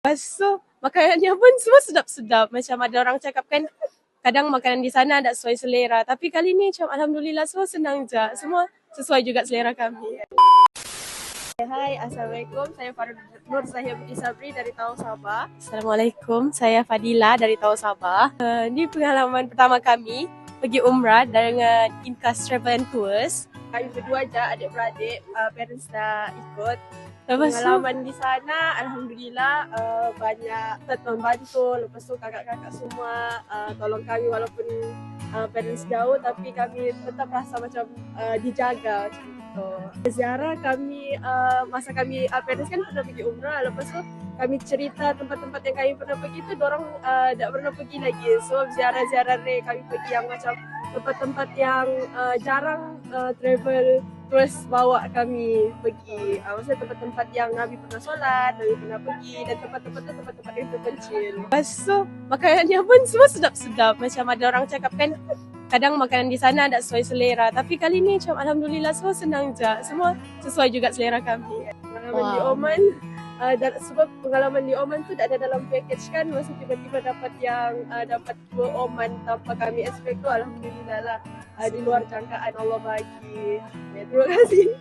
Lepas tu makanannya pun semua sedap-sedap. Macam ada orang cakap kan, kadang makanan di sana tak sesuai selera. Tapi kali ni macam alhamdulillah semua senang je. Semua sesuai juga selera kami. Hai, Assalamualaikum. Saya Nur Zahia Budi Sabri dari Tawau Sabah. Assalamualaikum. Saya Fadila dari Tawau Sabah. Ini pengalaman pertama kami pergi umrah dengan Inkas Travel and Tours. Kami berdua je, adik-beradik, parents dah ikut. Pengalaman di sana, alhamdulillah banyak membantu. Lepas tu kakak-kakak semua tolong kami walaupun parents jauh, tapi kami tetap rasa macam dijaga macam tu. Ziarah kami, masa kami parents kan pernah pergi umrah, lepas tu kami cerita tempat-tempat yang kami pernah pergi tu, dorang tak pernah pergi lagi. So ziarah-ziarah ni kami pergi yang macam tempat-tempat yang jarang travel, terus bawa kami pergi. Maksudnya tempat-tempat yang Nabi pernah solat, Nabi pernah pergi, dan tempat-tempat tu tempat-tempat yang terpencil. Lepas tu makanannya pun semua sedap-sedap. Macam ada orang cakap kan, kadang makanan di sana tak sesuai selera. Tapi kali ni macam alhamdulillah semua senang je. Semua sesuai juga selera kami. Pengalaman di Oman, sebab pengalaman di Oman tu tak ada dalam package kan, masa tiba-tiba dapat yang dapat tour Oman tanpa kami expect tu, alhamdulillah lah. Di luar jangkaan Allah bagi. Terima kasih.